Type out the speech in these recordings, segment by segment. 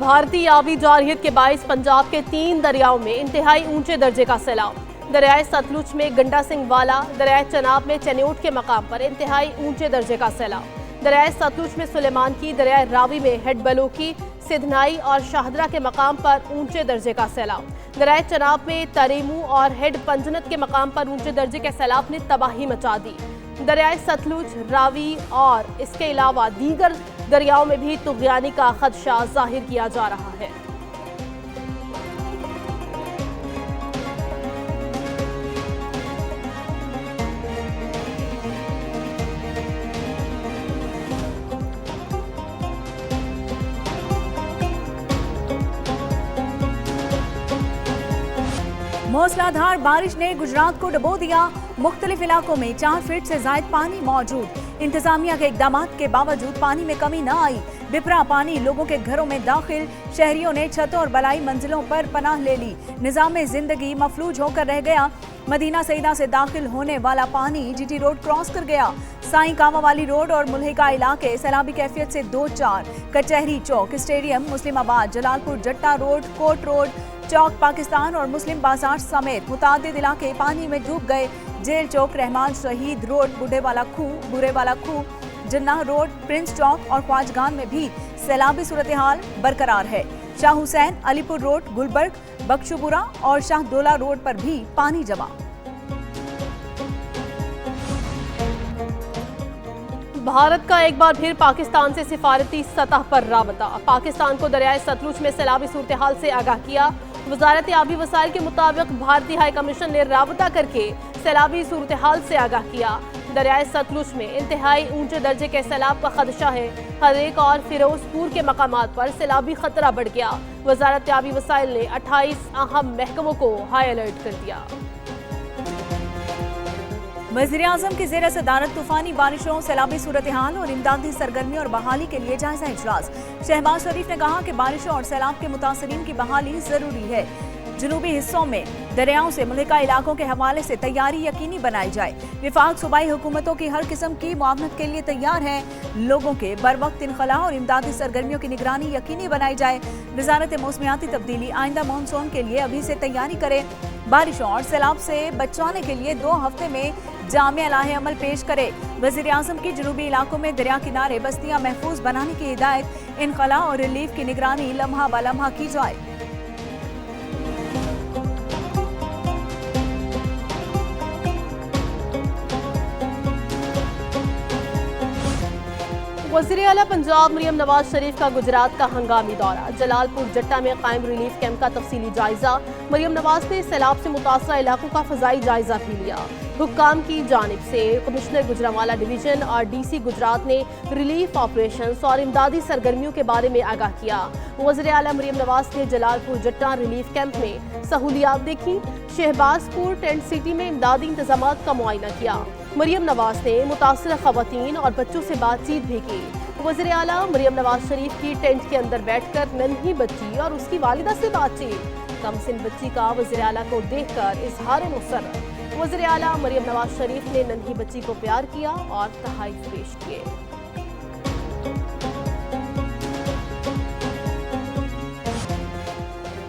بھارتی آبی جارحیت کے باعث پنجاب کے 3 دریاؤں میں انتہائی اونچے درجے کا سیلاب۔ دریائے ستلج میں گنڈا سنگھ والا، دریائے چناب میں چنیوٹ کے مقام پر انتہائی اونچے درجے کا سیلاب۔ دریائے ستلج میں سلیمان کی، دریائے راوی میں ہیڈ بلوکی، سدھنائی اور شاہدرہ کے مقام پر اونچے درجے کا سیلاب۔ دریائے چناب میں تریمو اور ہیڈ پنجنت کے مقام پر اونچے درجے کے سیلاب نے تباہی مچا دی۔ دریائے ستلج، راوی اور اس کے علاوہ دیگر دریاؤں میں بھی طغیانی کا خدشہ ظاہر کیا جا رہا ہے۔ موسلا دھار بارش نے گجرات کو ڈبو دیا، مختلف علاقوں میں 4 فٹ سے زائد پانی موجود۔ انتظامیہ کے اقدامات کے باوجود پانی میں کمی نہ آئی، بپرا پانی لوگوں کے گھروں میں داخل، شہریوں نے چھتوں اور بلائی منزلوں پر پناہ لے لی، نظام زندگی مفلوج ہو کر رہ گیا۔ مدینہ سیدہ سے داخل ہونے والا پانی جی ٹی روڈ کراس کر گیا، سائیں کاما والی روڈ اور ملحقہ علاقے سیلابی کیفیت سے 2-4، کچہری چوک، اسٹیڈیم، مسلم آباد، جلال پور جٹا روڈ، کوٹ روڈ، چوک پاکستان اور مسلم بازار سمیت متعدد علاقے پانی میں ڈوب گئے۔ جیل چوک، رحمان شہید روڈ، بورے والا کھو، جناح روڈ، پرنس چوک اور خواجگان میں بھی سیلابی صورتحال برقرار ہے۔ شاہ حسین، علی پور روڈ، گلبرگ، بخشوپورہ اور شاہ دولہ روڈ پر بھی پانی جمع۔ بھارت کا ایک بار پھر پاکستان سے سفارتی سطح پر رابطہ۔ پاکستان کو دریائے ستلج میں سیلابی صورتحال سے آگاہ کیا۔ وزارت آبی وسائل کے مطابق بھارتی ہائی کمیشن نے رابطہ کر کے سیلابی صورتحال سے آگاہ کیا۔ دریائے ستلج میں انتہائی اونچے درجے کے سیلاب کا خدشہ ہے۔ ہریک اور فیروز پور کے مقامات پر سیلابی خطرہ بڑھ گیا۔ وزارت آبی وسائل نے 28 اہم محکموں کو ہائی الرٹ کر دیا۔ وزیراعظم کی زیر صدارت طوفانی بارشوں، سیلابی صورتحال اور امدادی سرگرمی اور بحالی کے لیے جائزہ اجلاس۔ شہباز شریف نے کہا کہ بارشوں اور سیلاب کے متاثرین کی بحالی ضروری ہے۔ جنوبی حصوں میں دریاؤں سے ملحقہ علاقوں کے حوالے سے تیاری یقینی بنائی جائے۔ وفاق صوبائی حکومتوں کی ہر قسم کی معاونت کے لیے تیار ہے۔ لوگوں کے بروقت انخلاء اور امدادی سرگرمیوں کی نگرانی یقینی بنائی جائے۔ وزارت موسمیاتی تبدیلی آئندہ مانسون کے لیے ابھی سے تیاری کرے۔ بارشوں اور سیلاب سے بچانے کے لیے 2 ہفتے میں جامع لاہ عمل پیش کرے۔ وزیر اعظم کی جنوبی علاقوں میں دریا کنارے بستیاں محفوظ بنانے کی ہدایت۔ انخلاء اور ریلیف کی نگرانی لمحہ بہ لمحہ کی جائے۔ وزیر اعلیٰ پنجاب مریم نواز شریف کا گجرات کا ہنگامی دورہ۔ جلال پور جٹا میں قائم ریلیف کیمپ کا تفصیلی جائزہ۔ مریم نواز نے سیلاب سے متاثرہ علاقوں کا فضائی جائزہ بھی لیا۔ حکام کی جانب سے کمشنر گوجرانوالہ ڈویژن اور ڈی سی گجرات نے ریلیف آپریشنز اور امدادی سرگرمیوں کے بارے میں آگاہ کیا۔ وزیر اعلیٰ مریم نواز نے جلال پور جٹا ریلیف کیمپ میں سہولیات دیکھی۔ شہباز پور ٹینٹ سٹی میں امدادی انتظامات کا معائنہ کیا۔ مریم نواز نے متاثرہ خواتین اور بچوں سے بات چیت بھی کی۔ وزیر اعلیٰ مریم نواز شریف کی ٹینٹ کے اندر بیٹھ کر ننھی بچی اور اس کی والدہ سے بات چیت۔ کم سن بچی کا وزیر اعلیٰ کو دیکھ کر اظہار مسرت۔ وزیر اعلیٰ مریم نواز شریف نے ننھی بچی کو پیار کیا اور تحائف پیش کیے۔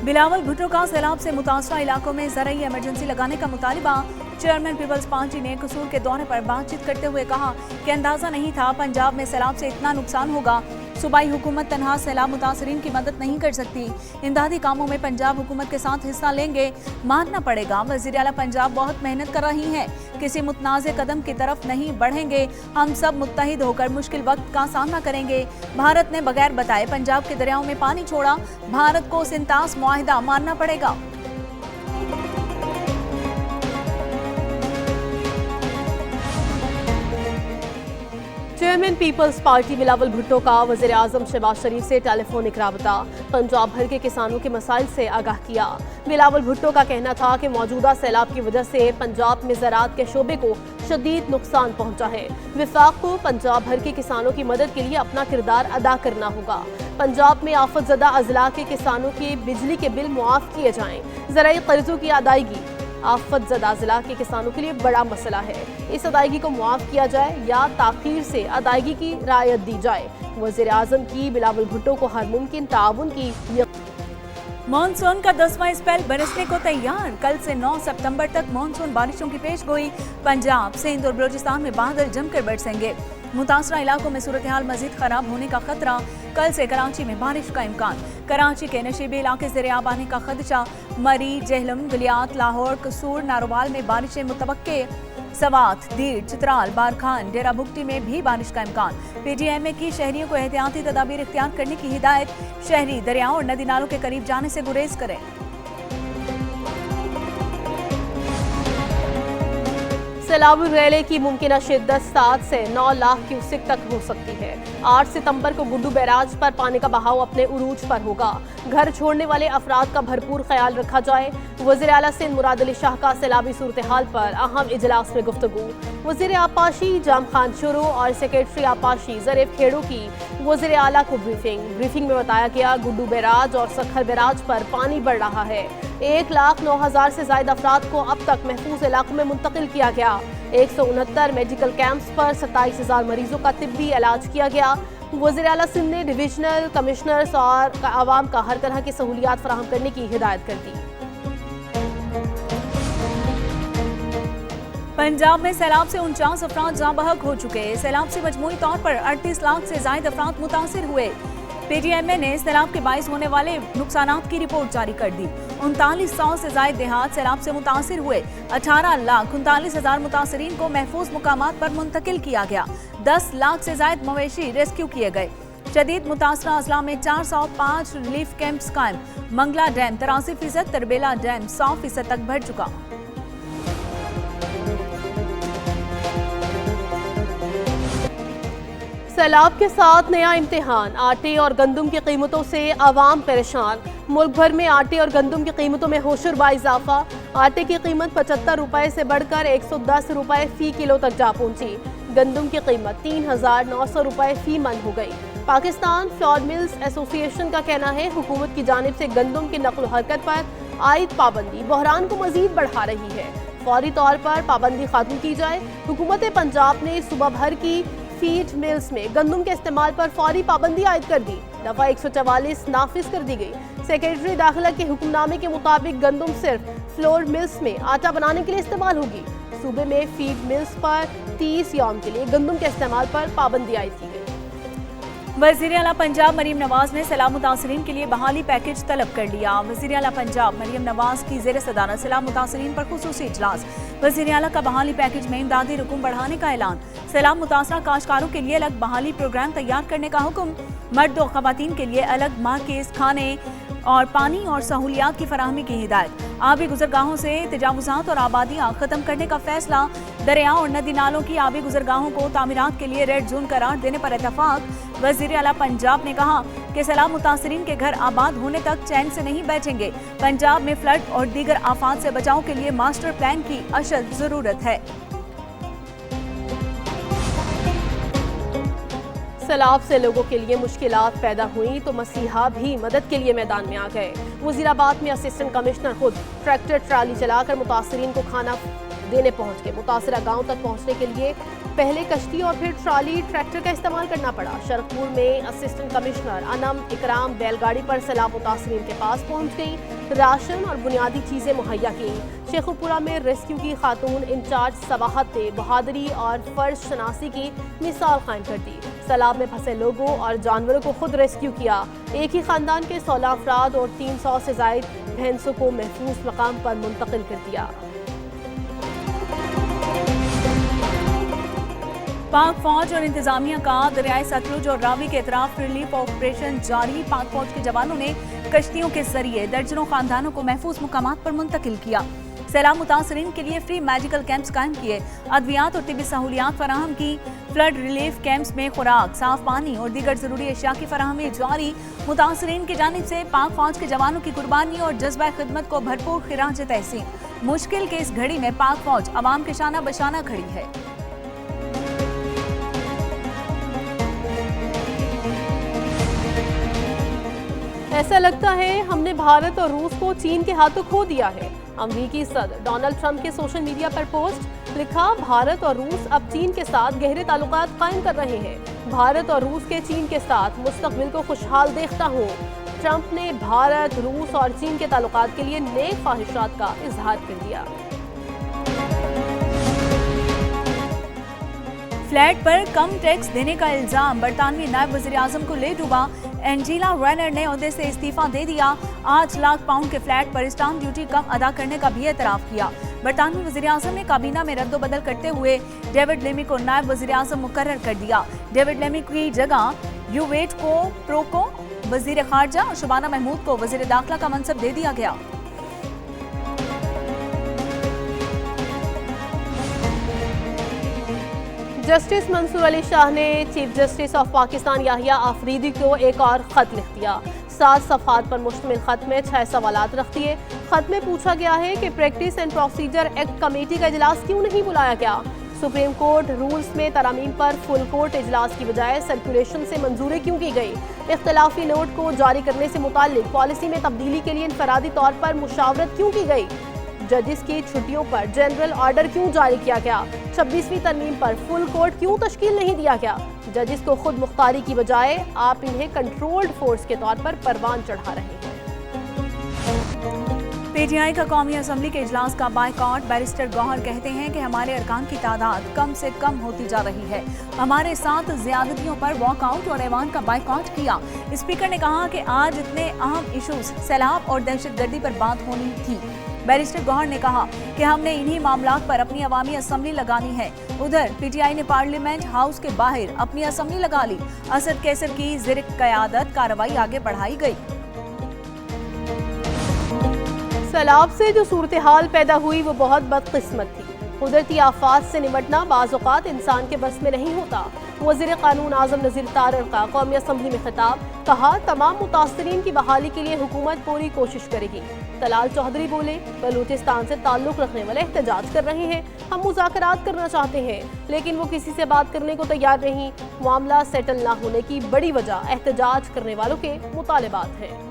بلاول بھٹو کا سیلاب سے متاثرہ علاقوں میں زرعی ایمرجنسی لگانے کا مطالبہ۔ چیئرمین پیپلز پارٹی نے قصور کے دورے پر بات چیت کرتے ہوئے کہا کہ اندازہ نہیں تھا پنجاب میں سیلاب سے اتنا نقصان ہوگا۔ صوبائی حکومت تنہا سیلاب متاثرین کی مدد نہیں کر سکتی۔ امدادی کاموں میں پنجاب حکومت کے ساتھ حصہ لیں گے۔ ماننا پڑے گا وزیر اعلیٰ پنجاب بہت محنت کر رہی ہیں، کسی متنازع قدم کی طرف نہیں بڑھیں گے۔ ہم سب متحد ہو کر مشکل وقت کا سامنا کریں گے۔ بھارت نے بغیر بتائے پنجاب کے دریاؤں میں پانی چھوڑا، بھارت کو سنتاس معاہدہ ماننا پڑے گا۔ چیئرمین پیپلز پارٹی بلاول بھٹو کا وزیر اعظم شہباز شریف سے ٹیلی فونک رابطہ۔ پنجاب بھر کے کسانوں کے مسائل سے آگاہ کیا۔ بلاول بھٹو کا کہنا تھا کہ موجودہ سیلاب کی وجہ سے پنجاب میں زراعت کے شعبے کو شدید نقصان پہنچا ہے۔ وفاق کو پنجاب بھر کے کسانوں کی مدد کے لیے اپنا کردار ادا کرنا ہوگا۔ پنجاب میں آفت زدہ اضلاع کے کسانوں کے بجلی کے بل معاف کیے جائیں۔ زرعی قرضوں کی ادائیگی آفت زدہ ضلع کے کسانوں کے لیے بڑا مسئلہ ہے۔ اس ادائیگی کو معاف کیا جائے یا تاخیر سے ادائیگی کی رعایت دی جائے۔ वज़ीर आज़म की बिलावल भुट्टो को हर मुमकिन ताउन की मॉनसून का 10वां स्पेल बरसने को तैयार। कल से 9 सितंबर तक मॉनसून बारिशों की पेशगोई। पंजाब, सिंध और बलूचिस्तान में बादल जमकर बरसेंगे। मुतासरा इलाकों में सूरत हाल मजीद खराब होने का खतरा। कल से कराची में बारिश का इम्कान। कराची के नशीबे इलाके ज़ेर आब आने का खदशा। मरी, जेहलम, गलियात, लाहौर, कसूर, नारोवाल में बारिशें मुतवक्के। सवात, दीर, चित्राल, बारखान, डेरा बुगटी में भी बारिश का इम्कान। PTM की शहरियों को एहतियाती तदाबीर इख्तियार करने की हिदायत। शहरी दरियाओं और नदी नालों के करीब जाने से गुरेज करें। सैलाबी रैले की मुमकिन शिद्दत 7 से 9 लाख क्यूसेक तक हो सकती है। 8 सितंबर को गुड्डू बैराज पर पानी का बहाव अपने उरूज पर होगा। घर छोड़ने वाले अफराद का भरपूर ख्याल रखा जाए। वज़ीर आला सिंध मुराद अली शाह का सैलाबी सूरत हाल पर अहम इजलास में गुफ्तगू। वज़ीर आपाशी जाम खान शुरू और सेक्रेटरी आपाशी ज़रीफ खेड़ू की वज़ीर आला को ब्रीफिंग में बताया गया गुड्डू बैराज और सखर बैराज पर पानी बढ़ रहा है। 1,09,000 से ज्यादा अफराद को अब तक महफूज इलाकों में मुंतकिल किया गया। 169 मेडिकल कैंप्स पर 27,000 मरीजों का तिब्बी इलाज किया गया। वज़ीर आला सिंध ने डिविजनल कमिश्नर्स और आवाम का हर तरह की सहूलियात फराहम करने की हिदायत कर दी। पंजाब में सैलाब से 49 अफराद जाँ बहक हो चुके। सैलाब से मजमूई तौर पर 38 लाख से ज्यादा अफराद मुतासिर हुए। PTM ने सैलाब के बाइस होने वाले नुकसानात की रिपोर्ट जारी कर दी। 3900 से ज्यादा देहात सैलाब से मुतासिर हुए। 18,39,000 मुतासिरीन को महफूज मुकामात पर मुंतकिल किया गया। 10 लाख से ज्यादा मवेशी रेस्क्यू किए गए। शदीद मुतासरा अजला में 405 रिलीफ कैंप्स कायम। मंगला डैम 83%, तरबेला डैम 100% तक भर चुका। सैलाब के साथ नया इम्तिहान। आटे और गंदम की कीमतों से आवाम परेशान। मुल्क भर में आटे और गंदम की कीमतों में होशरुबा इजाफा। आटे की कीमत 75 रुपए से बढ़कर 110 रुपए फी किलो तक जा पहुंची। गंदम की कीमत 3,900 रुपए फी मन हो गई। पाकिस्तान फ्लोर मिल्स एसोसिएशन का कहना है हुकूमत की जानिब से गंदम की नकल हरकत पर आयद पाबंदी बहरान को मजीद बढ़ा रही है। फौरी तौर पर पाबंदी खत्म की जाए। हुकूमत पंजाब ने सुबह भर की फीड मिल्स में गंदम के इस्तेमाल पर फौरी पाबंदी आयद कर दी। दफा 144 नाफिज कर दी गई। सेक्रेटरी दाखिला के हुक्मनामे के मुताबिक गंदम सिर्फ फ्लोर मिल्स में आटा बनाने के लिए इस्तेमाल होगी। सूबे में फीड मिल्स पर 30 यौम के लिए गंदम के इस्तेमाल पर पाबंदी आयद की गई। वज़ीर आला पंजाब मरीम नवाज ने सैलाब मुतासरीन के लिए बहाली पैकेज तलब कर लिया। वज़ीर आला पंजाब मरीम नवाज की ज़ेर सदारत सैलाब मुतासरीन पर खुसूसी इजलास। वज़ीर आला का बहाली पैकेज में इमदादी रकूम बढ़ाने का ऐलान। सैलाब मुतासरा काश्तकारों के लिए अलग बहाली प्रोग्राम तैयार करने का हुक्म। मर्द और खवातीन के लिए अलग मार्केज, खाने और पानी और सहूलियात की फराहमी की हिदायत। आबी गुजरगाहों से तजावुजात और आबादियाँ ख़त्म करने का फैसला। दरियाओं और नदी नालों की आबी गुजरगाहों को तामीरात के लिए रेड जोन करार देने पर इतफाक। वज़ीर आला पंजाब ने कहा कि सैलाब मुतासरीन के घर आबाद होने तक चैन से नहीं बैठेंगे। पंजाब में फ्लड और दीगर आफात से बचाव के लिए मास्टर प्लान की अशद ज़रूरत है। सैलाब से लोगों के लिए मुश्किलात पैदा हुई तो मसीहा भी मदद के लिए मैदान में आ गए। वज़ीराबाद में असिस्टेंट कमिश्नर खुद ट्रैक्टर ट्राली चलाकर मुतासरीन को खाना देने पहुंच गए। मुतासरा गांव तक पहुंचने के लिए पहले कश्ती और फिर ट्राली ट्रैक्टर का इस्तेमाल करना पड़ा। शरकपुर में असिस्टेंट कमिश्नर अनम इकराम बैलगाड़ी पर सैलाब मुतासरीन के पास पहुंच गई। राशन और बुनियादी चीज़ें मुहैया की। शेखुपुरा में रेस्क्यू की खातून इंचार्ज सवाहत ने बहादुरी और फर्ज शनासी की मिसाल कायम कर दी। सैलाब में फंसे लोगों और जानवरों को खुद रेस्क्यू किया। एक ही खानदान के 16 अफराद और 300 से ज्यादा भैंसों को महफूज मकाम पर मुंतकिल कर दिया। पाक फौज और इंतजामिया का दरियाए सतलुज और रावी के अतराफ रिलीफ ऑपरेशन जारी। पाक फौज के जवानों ने कश्तियों के जरिए दर्जनों खानदानों को महफूज मुकामात पर मुंतकिल किया। सैलाब मुतासरीन के लिए फ्री मेडिकल कैंप्स कायम किए। अद्वियात और तिब्बी सहूलियात फराहम की। फ्लड रिलीफ कैंप्स में खुराक, साफ पानी और दीगर जरूरी अशिया की फराहमी जारी। मुतासरीन की जानिब से पाक फौज के जवानों की कुर्बानी और जज्बा खिदमत को भरपूर खिराज तहसीन। मुश्किल के इस घड़ी में पाक फौज अवाम के शाना बशाना खड़ी है। ऐसा लगता है हमने भारत और रूस को चीन के हाथों खो दिया है। अमरीकी सदर डोनाल्ड ट्रंप के सोशल मीडिया पर पोस्ट। लिखा, भारत और रूस अब चीन के साथ गहरे ताल्लुकात कायम कर रहे हैं। भारत और रूस के चीन के साथ मुस्तकबिल को खुशहाल देखता हूँ। ट्रंप ने भारत, रूस और चीन के ताल्लुकात के लिए नए ख्वाहिशात का इजहार कर दिया। फ्लैट पर कम टैक्स देने का इल्जाम, बरतानवी नायब वज़ीर आज़म को ले डूबा। एंजेला रेनर ने ओहदे से इस्तीफा दे दिया। 8 लाख पाउंड के फ्लैट पर स्टाम्प ड्यूटी कम अदा करने का भी एतराफ़ किया। बरतानवी वज़ीर आज़म ने काबीना में रद्दोबदल करते हुए डेविड लेमी को नायब वज़ीर आज़म मुकर्रर कर दिया। डेविड लेमी की जगह यूवेट को प्रोको वज़ीर ख़ारजा और शबाना महमूद को वज़ीर दाखिला का मनसब दे दिया गया। जस्टिस मंसूर अली शाह ने chief justice of Pakistan Yahya Afridi को एक और खत लिख दिया। 7 सफ़हात पर मुश्तमिल खत में 6 सवालात रख दिए। खत में पूछा गया है कि practice and procedure act committee का इजलास क्यों नहीं बुलाया गया। सुप्रीम कोर्ट रूल्स में तरामीम पर फुल कोर्ट इजलास की बजाय सर्कुलेशन से मंजूरी क्यों की गई। इख्तलाफी नोट को जारी करने से मुताल्लिक पॉलिसी में तब्दीली के लिए इनफरादी तौर पर मुशावरत क्यों की गई। जजिस की छुट्टियों पर जनरल ऑर्डर क्यों जारी किया गया। 26वीं तरमीम पर फुल कोर्ट क्यों तश्कील नहीं दिया गया। जजिस को खुद मुख्तारी की बजाय आप इन्हें कंट्रोल्ड फोर्स के तौर पर परवान चढ़ा रहे हैं। पीटीआई का कौमी असम्बली के इजलास का बायकॉट, बैरिस्टर गौहर कहते हैं कि हमारे अरकान की तादाद कम से कम होती जा रही है। हमारे साथ ज्यादतियों पर वॉकआउट और ऐवान का बायकॉट किया। स्पीकर ने कहा कि आज इतने अहम इशूज सैलाब और दहशतगर्दी पर बात होनी थी। बैरिस्टर गौहर ने कहा कि हमने इन्हीं मामलात पर अपनी अवामी असम्बली लगानी है। उधर पीटीआई ने पार्लियामेंट हाउस के बाहर अपनी असम्बली लगा ली। असद कैसर की ज़ेर क़यादत कार्रवाई आगे बढ़ाई गई। सैलाब से जो सूरत हाल पैदा हुई वो बहुत बदकिस्मत थी। कुदरती आफात से निपटना बाज़ औक़ात इंसान के बस में नहीं होता। वज़ीर क़ानून आज़म नज़ीर तारड़ का कौमी असम्बली में खिताब, कहा तमाम मुतासरीन की बहाली के लिए हुकूमत पूरी कोशिश करेगी। तलाल चौधरी बोले, बलूचिस्तान से ताल्लुक़ रखने वाले एहतजाज कर रहे हैं। हम मुज़ाकरात करना चाहते हैं लेकिन वो किसी से बात करने को तैयार नहीं। मामला सेटल ना होने की बड़ी वजह एहतजाज करने वालों के मुतालबात हैं।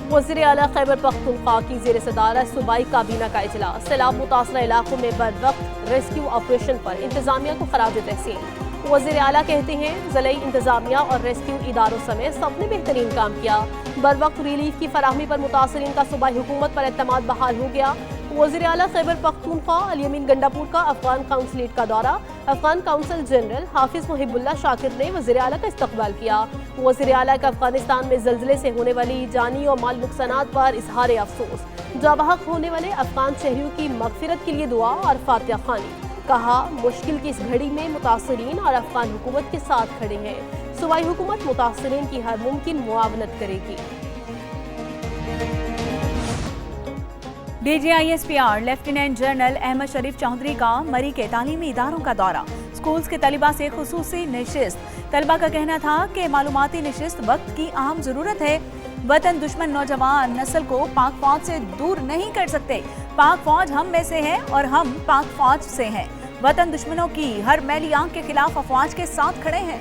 वज़ीर आला खैबर पख्तूनख्वा की ज़ेर सदारत सूबाई काबीना का इजलास, सैलाब मुतासरा इलाकों में बरवक्त रेस्क्यू ऑपरेशन पर इंतजामिया को खराज तहसीन। वज़ीर आला कहते हैं ज़िले इंतजामिया और रेस्क्यू इदारों समेत सबने बेहतरीन काम किया। बरवक्त रिलीफ की फराहमी पर मुतासरीन का सूबाई हुकूमत पर एतमाद बहाल हो गया। वज़ीर आला खैबर पख्तूनख्वा अल-यमीन गंडापुर का अफगान काउंसलेट का दौरा, अफगान काउंसिल जनरल हाफिज मुहिबुल्लाह शाकिर ने वज़ीर आला का इस्तकबाल किया। वज़ीर आला का अफगानिस्तान में ज़ल्ज़ले से होने वाली जानी और माल नुकसानात पर इजहार अफसोस, जाबहक होने वाले अफगान शहरियों की मग़फ़िरत के लिए दुआ और फातिहा ख़्वानी। कहा मुश्किल की इस घड़ी में मुतासरीन और अफगान हुकूमत के साथ खड़े हैं। सूबाई हुकूमत मुतासरीन की हर मुमकिन मुआवनत करेगी। DGISPR लेफ्टिनेंट जनरल अहमद शरीफ चौधरी का मरी के तालीमी इदारों का दौरा, स्कूल्स के तलिबा से खुसूसी नशिस्त। तलबा का कहना था कि मालूमाती नशिस्त वक्त की अहम ज़रूरत है। वतन दुश्मन नौजवान नस्ल को पाक फौज से दूर नहीं कर सकते। पाक फौज हम में से है और हम पाक फौज से हैं। वतन दुश्मनों की हर मैली आंख के खिलाफ अफवाज के साथ खड़े हैं।